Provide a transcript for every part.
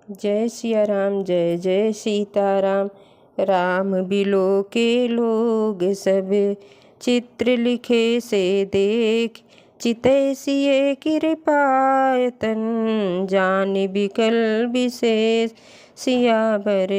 जय सिया राम, जय जय सीताराम। राम बिलो के लोग सब, चित्र लिखे से देख। चितै सिए कृपायतन, जान बिकल विशेष। सियावर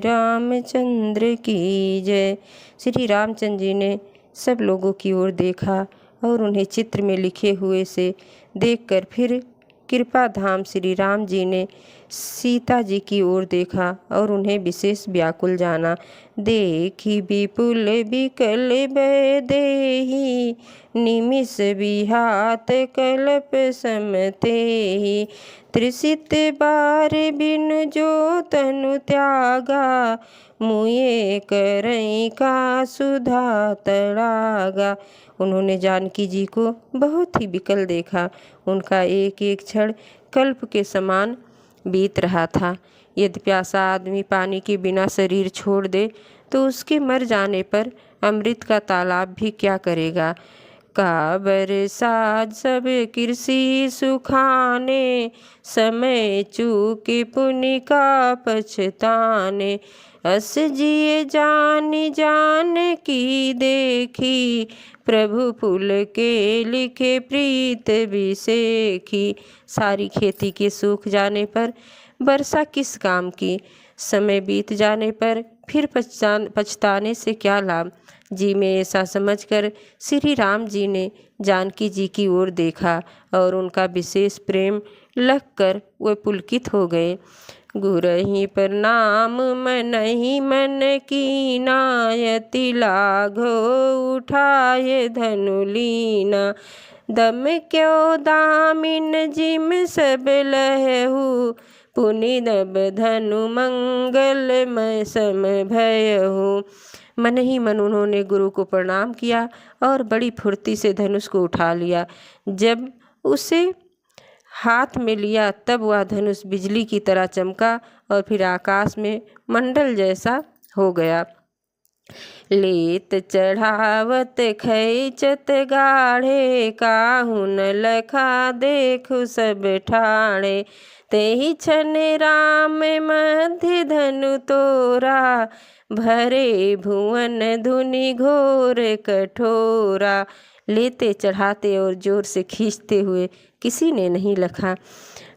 रामचंद्र की जय। श्री रामचंद्र जी ने सब लोगों की ओर देखा और उन्हें चित्र में लिखे हुए से देखकर फिर कृपा धाम श्री राम जी ने सीता जी की ओर देखा और उन्हें विशेष व्याकुल जाना। देखी विपुल विकल भय देहि, निमिष बिहात कल्प समतेहि। त्रिसित बार बिन जो तनु त्यागा, मुए करई का सुधा तड़ागा। उन्होंने जानकी जी को बहुत ही विकल देखा। उनका एक एक क्षण कल्प के समान बीत रहा था। यदि प्यासा आदमी पानी के बिना शरीर छोड़ दे तो उसके मर जाने पर अमृत का तालाब भी क्या करेगा। काबर साज सब कृषि सुखाने, समय चूके पुण्य का पछताने। अस जिए जान जान की देखी, प्रभु पुल के लिखे प्रीत विसेखी। सारी खेती के सूख जाने पर वर्षा किस काम की, समय बीत जाने पर फिर पछताने से क्या लाभ। जी में ऐसा समझकर श्री राम जी ने जानकी जी की ओर देखा और उनका विशेष प्रेम लगकर वे पुलकित हो गए। गुरहि प्रणाम मनहि मन कीनायति, लाघो उठाए धनु लीना। दम क्यों दामिन जिम सब लहहु, पुनि दब धनु मंगलमय सम भयहु। मन ही मन उन्होंने गुरु को प्रणाम किया और बड़ी फुर्ती से धनुष को उठा लिया। जब उसे हाथ में लिया तब वह धनुष बिजली की तरह चमका और फिर आकाश में मंडल जैसा हो गया। लेत चढ़ावत खैचत गाढ़े, काहू न लखा देखु सब ठाणे। तेहि छन राम मध्य धनु तोरा, भरे भुवन धुनि घोर कठोरा। लेते चढ़ाते और जोर से खींचते हुए किसी ने नहीं लखा।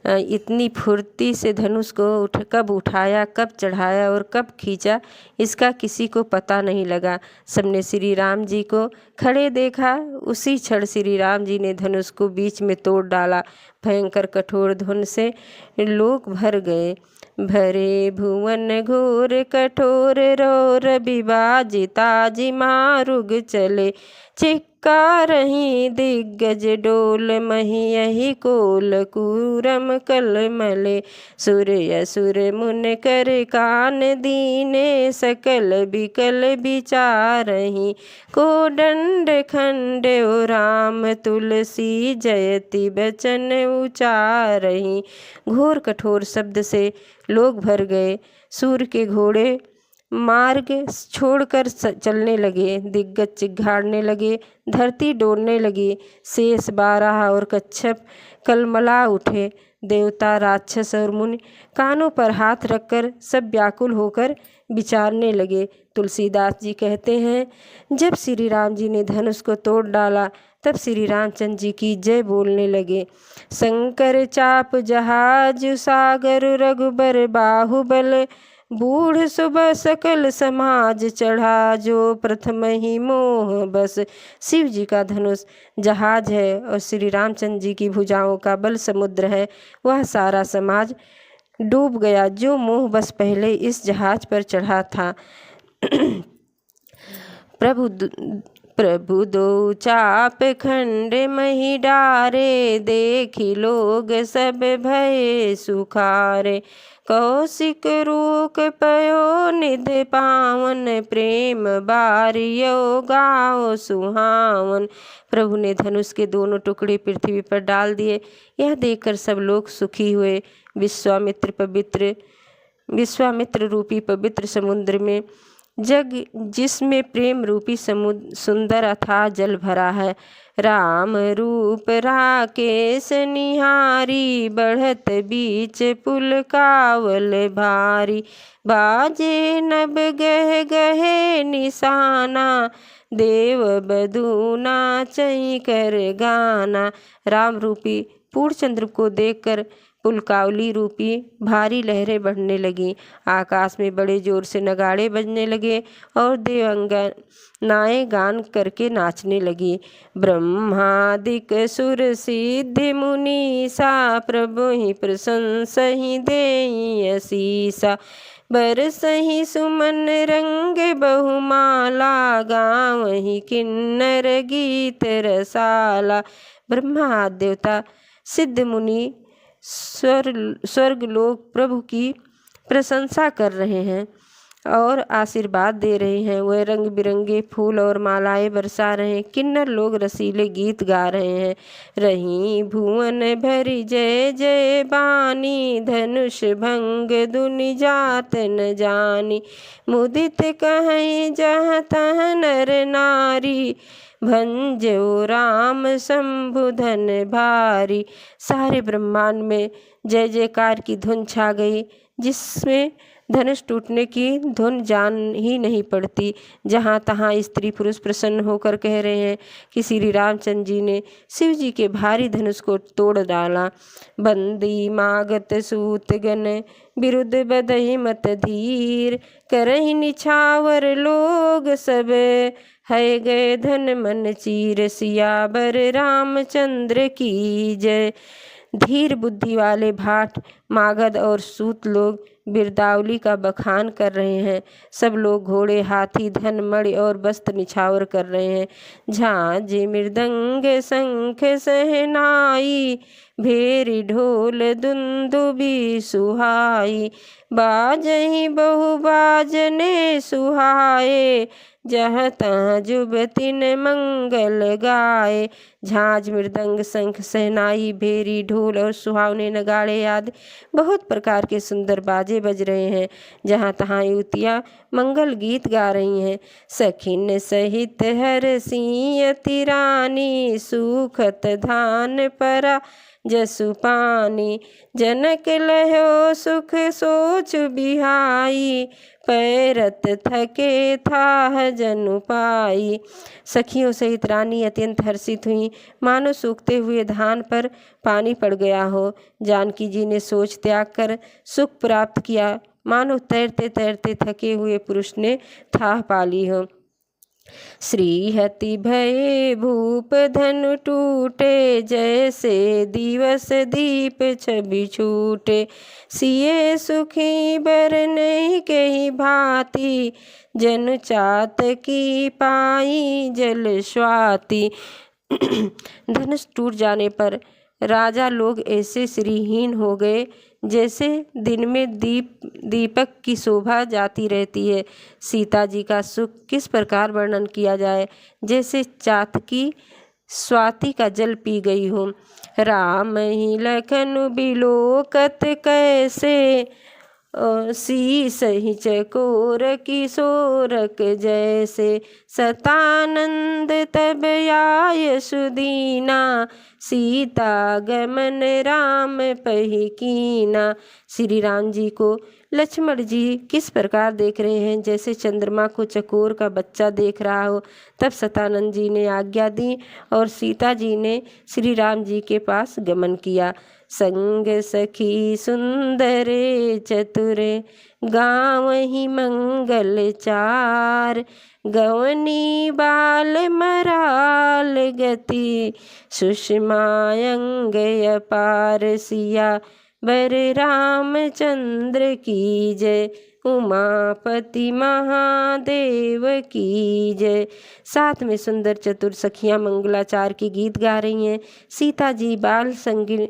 इतनी फुर्ती से धनुष को कब उठाया, कब चढ़ाया और कब खींचा, इसका किसी को पता नहीं लगा। सबने श्री राम जी को खड़े देखा। उसी क्षण श्री राम जी ने धनुष को बीच में तोड़ डाला। भयंकर कठोर धुन से लोग भर गए। भरे भुवन घोर कठोर रोर, विभाजिता जी मारुग चले। चिक्का रही दिग्गज डोल, मही यही कोल कूरम कलमले। सुर असुर मुन कर कान दीने, सकल विकल विचारहि। कोदंड खंड ओ राम तुलसी, जयति बचन उचारहि। घोर कठोर शब्द से लोग भर गए। सूर के घोड़े मार्ग छोड़कर चलने लगे। दिग्गज चिघाड़ने लगे, धरती डोलने लगी। शेष बारह और कच्छप कलमला उठे। देवता राक्षस और मुनि कानों पर हाथ रखकर सब व्याकुल होकर विचारने लगे। तुलसीदास जी कहते हैं, जब श्री राम जी ने धनुष को तोड़ डाला तब श्री रामचंद्र जी की जय बोलने लगे। शंकर चाप जहाज सागर, रघुबर बाहुबल। बूढ़ सुबह सकल समाज चढ़ा, जो प्रथम ही मोह बस। शिव जी का धनुष जहाज है और श्री रामचंद्र जी की भुजाओं का बल समुद्र है। वह सारा समाज डूब गया जो मोह बस पहले इस जहाज पर चढ़ा था। प्रभु दो चाप खंड मही डारे, देखी लोग सब भये सुखारे। कौशिक रूक पयो निध पावन, प्रेम बारियो गाओ सुहावन। प्रभु ने धनुष के दोनों टुकड़े पृथ्वी पर डाल दिए। यह देखकर सब लोग सुखी हुए। विश्वामित्र रूपी पवित्र समुद्र में जग जिसमें प्रेम रूपी समुद्र सुंदर अथाह जल भरा है। राम रूप राकेश निहारी, बढ़त बीच पुल कावल भारी। बाजे नभ गह गहे निशाना, देव बधू नाचई कर गाना। राम रूपी पूर्णचंद्र को देखकर पुलकावली रूपी भारी लहरें बढ़ने लगीं। आकाश में बड़े जोर से नगाड़े बजने लगे और देवांगनाएं गान करके नाचने लगी। ब्रह्मादिक सुर सिद्धि मुनीसा, प्रभु ही प्रशंसहि देई असीसा। बरसहि सुमन रंग बहुमाला, गावहि किन्नर गीत रसाला। ब्रह्मा आदि देवता सिद्ध मुनि स्वर्ग लोग प्रभु की प्रशंसा कर रहे हैं और आशीर्वाद दे रहे हैं। वह रंग बिरंगे फूल और मालाएं बरसा रहे हैं। किन्नर लोग रसीले गीत गा रहे हैं। रही भुवन भरी जय जय बानी, धनुष भंग दुनि जात न जानी। मुदित कहीं जहाँ तहाँ नर नारी, भंजो राम शंभु धन भारी। सारे ब्रह्मांड में जय जयकार की धुन छा गई, जिसमें धनुष टूटने की धुन जान ही नहीं पड़ती। जहाँ तहाँ स्त्री पुरुष प्रसन्न होकर कह रहे हैं कि श्री रामचंद्र जी ने शिव जी के भारी धनुष को तोड़ डाला। बंदी मागत सूत गण, विरुद्ध बदहि मत धीर। करहि निछावर लोग सब, है गए धन मन चीर। सियावर रामचंद्र की जय। धीर बुद्धि वाले भाट मागध और सूत लोग बिरदावली का बखान कर रहे हैं। सब लोग घोड़े हाथी धन मणि और वस्त्र निछावर कर रहे हैं। झांझ मृदंग शंख सहनाई, भेरी ढोल दुंदुबी सुहाई। बाजहि बहु बाजने सुहाए, जहाँ तहाँ जुबतिन मंगल गाए। झांझ मृदंग शंख सहनाई भेरी ढोल और सुहावने नगाड़े आदि बहुत प्रकार के सुंदर बाजे बज रहे हैं। जहाँ तहाँ युवतियाँ मंगल गीत गा रही हैं। सखिन सहित हरसियति रानी, सूखत धान परा जसु पानी। जनक लहो सुख सोच बिहाई, पैरत थके थाह जनु पाई। सखियों सहित रानी अत्यंत हर्षित हुई, मानो सूखते हुए धान पर पानी पड़ गया हो। जानकी जी ने सोच त्याग कर सुख प्राप्त किया, मानो तैरते तैरते थके हुए पुरुष ने थाह पा ली हो। श्रीहति भये भूप धनु टूटे, जैसे दिवस दीप छवि छूटे। सिए सुखी बर नहीं कही भांति, जनु चात की पाई जल स्वाति। धनुष टूट जाने पर राजा लोग ऐसे श्रीहीन हो गए जैसे दिन में दीपक की शोभा जाती रहती है। सीता जी का सुख किस प्रकार वर्णन किया जाए, जैसे चातकी स्वाति का जल पी गई हो। राम ही लखन बिलोकत कैसे, शीस ही चकोर किशोरक जैसे। सतानंद तब आय सुदीना, सीता गमन राम पही कीना। श्री राम जी को लक्ष्मण जी किस प्रकार देख रहे हैं, जैसे चंद्रमा को चकोर का बच्चा देख रहा हो। तब सतानंद जी ने आज्ञा दी और सीता जी ने श्री राम जी के पास गमन किया। संग सखी सुंदरे चतुरे, गावहि मंगल चार। गवनी बाल मराल गति, सुषमायंग अपार। सिया बर रामचंद्र की जय, उमापति महादेव की जय। साथ में सुंदर चतुर सखियां मंगलाचार के गीत गा रही हैं। सीता जी बाल संगी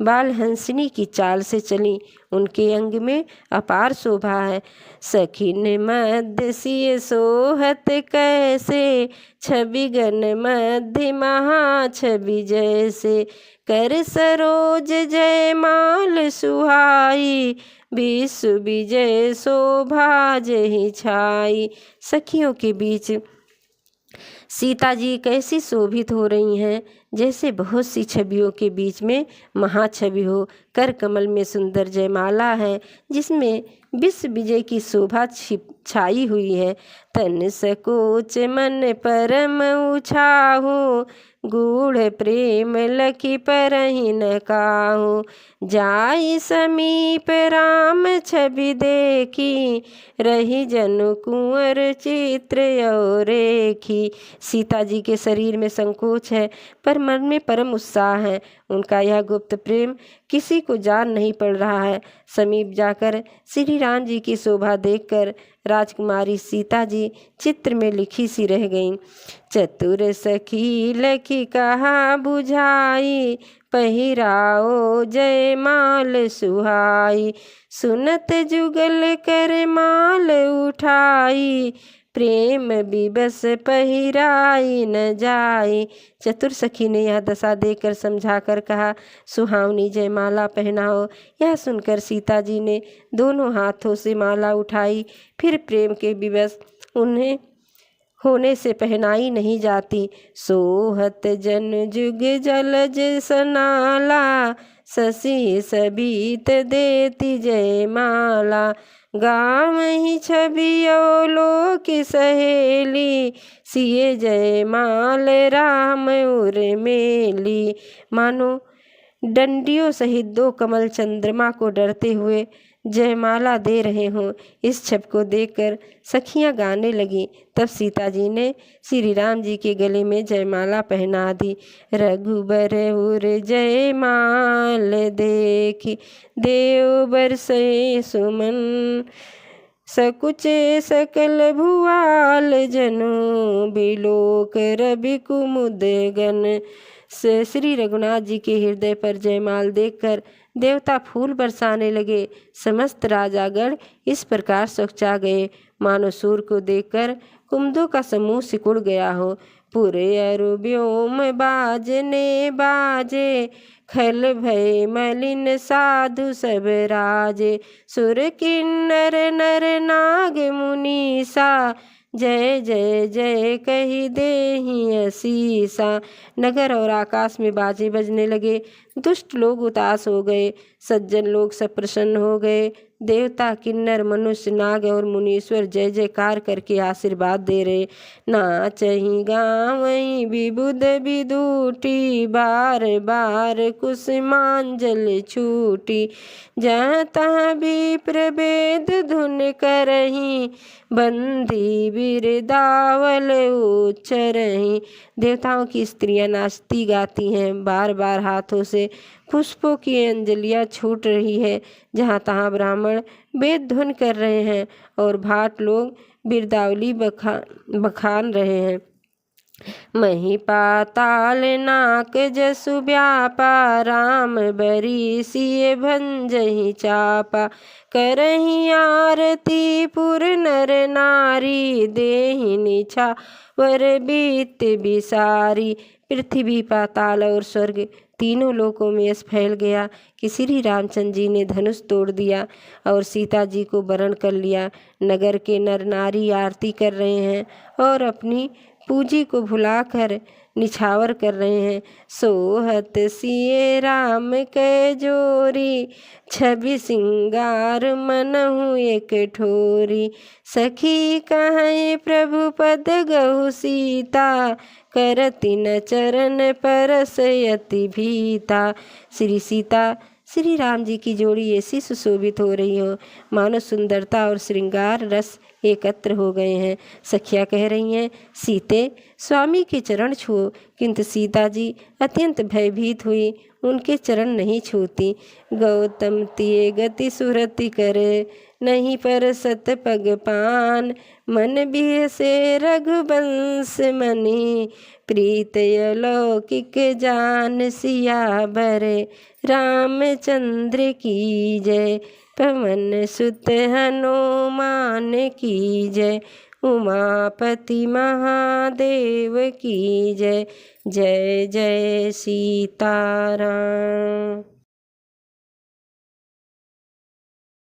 बाल हंसनी की चाल से चली, उनके अंग में अपार शोभा है। सखिन मध्य सिय सोहत कैसे, छवि गण मध्य महा छवि जैसे। कर सरोज जयमाल सुहाई, विश्व विजय शोभा जहि छाई। सखियों के बीच सीता जी कैसी शोभित हो रही हैं, जैसे बहुत सी छवियों के बीच में महाछवि हो। कर कमल में सुंदर जयमाला है, जिसमें विश्व विजय की शोभा छाई हुई है। तन सकोच मन परम उछाहु, गूढ़ प्रेम लखी परहि न काहू। जाई समीप राम छवि देखी, रही जनु कुंवर चित्र और रेखी। सीता जी के शरीर में संकोच है, पर मन में परम उत्साह है। उनका यह गुप्त प्रेम किसी को जान नहीं पड़ रहा है। समीप जाकर श्री राम जी की शोभा देखकर राजकुमारी सीता जी चित्र में लिखी सी रह गईं। चतुर सखी लखी कहा बुझाई, पहिराओ जयमाल सुहाई। सुनत जुगल कर माल उठाई, प्रेम विवश पहिराई न जाई। चतुर सखी ने यह दशा देखकर समझा कर कहा, सुहावनी जयमाला पहनाओ। यह सुनकर सीता जी ने दोनों हाथों से माला उठाई, फिर प्रेम के विवश उन्हें होने से पहनाई नहीं जाती। सोहत जन जुग जलज सनाला, शशि सबीत देती जयमाला। गाँव ही छवि लोक सहेली, सिए जयमाल राम उर्मिली। मानो डंडियों सहित 2 कमल चंद्रमा को डरते हुए जयमाला दे रहे हों। इस छवि को देखकर सखियां गाने लगीं। तब सीता जी ने श्री राम जी के गले में जयमाला पहना दी। रघुबर उर जयमाल देखी, देव बरसे सुमन। सकुचे सकल भुआल जनु, बिलोक रवि कुमुद गन। श्री रघुनाथ जी के हृदय पर जयमाल देखकर देवता फूल बरसाने लगे। समस्त राजागण इस प्रकार चौंक गए, मानो सूर्य को देखकर कुमुदों का समूह सिकुड़ गया हो। पूरे अरु व्योम बाजने बाजे, खल भय मलिन साधु सब राजे। सुर किन्नर नर नाग मुनीसा, जय जय जय कही देहि असीसा। नगर और आकाश में बाजे बजने लगे। दुष्ट लोग उदास हो गए, सज्जन लोग सब प्रसन्न हो गए। देवता किन्नर मनुष्य नाग और मुनीश्वर जय जयकार करके आशीर्वाद दे रहे। नाचहि गावहि विबुध विदूटी, बार बार कुसुमांजलि छूटी। जहाँ तहाँ विप्र वेद धुन करहि, बंदी बिरदावल उच्चरहि। देवताओं की स्त्रियां नाचती गाती हैं, बार बार हाथों से पुष्पों की अंजलियां छूट रही है। जहाँ तहाँ ब्राह्मण वेद धुन कर रहे हैं और भाट लोग बिरदावली बखान रहे हैं। मही पाताल नाक जसु व्यापा, राम बरी सिय भंजहि चापा। करहि आरती पुर नर नारी, देहि निछावर बीत बिसारी। पृथ्वी पाताल और स्वर्ग तीनों लोकों में यश फैल गया कि श्री रामचंद्र जी ने धनुष तोड़ दिया और सीता जी को वरण कर लिया। नगर के नर नारी आरती कर रहे हैं और अपनी पूजी को भुलाकर निछावर कर रहे हैं। सोहत सिए राम कै जोरी, छवि सिंगार मनहु एक ठोरी। सखी कहीं प्रभु पद गहु सीता, करति न चरण परस यति भीता। श्री सीता श्री राम जी की जोड़ी ऐसी सुशोभित हो रही हो, मानो सुंदरता और श्रृंगार रस एकत्र हो गए हैं। सखियाँ कह रही हैं, सीते स्वामी के चरण छुओ, किंतु सीता जी अत्यंत भयभीत हुई, उनके चरण नहीं छूती। गौतम तिये गति सुरति करे, नहीं परसत पग पान। मन बिहसे रघुवंश मनि प्रीत अलौकिक जान। सियावर रामचंद्र की जय। पवन सुत हनुमान की जय। उमापति महादेव की जय। जय जय सीताराम।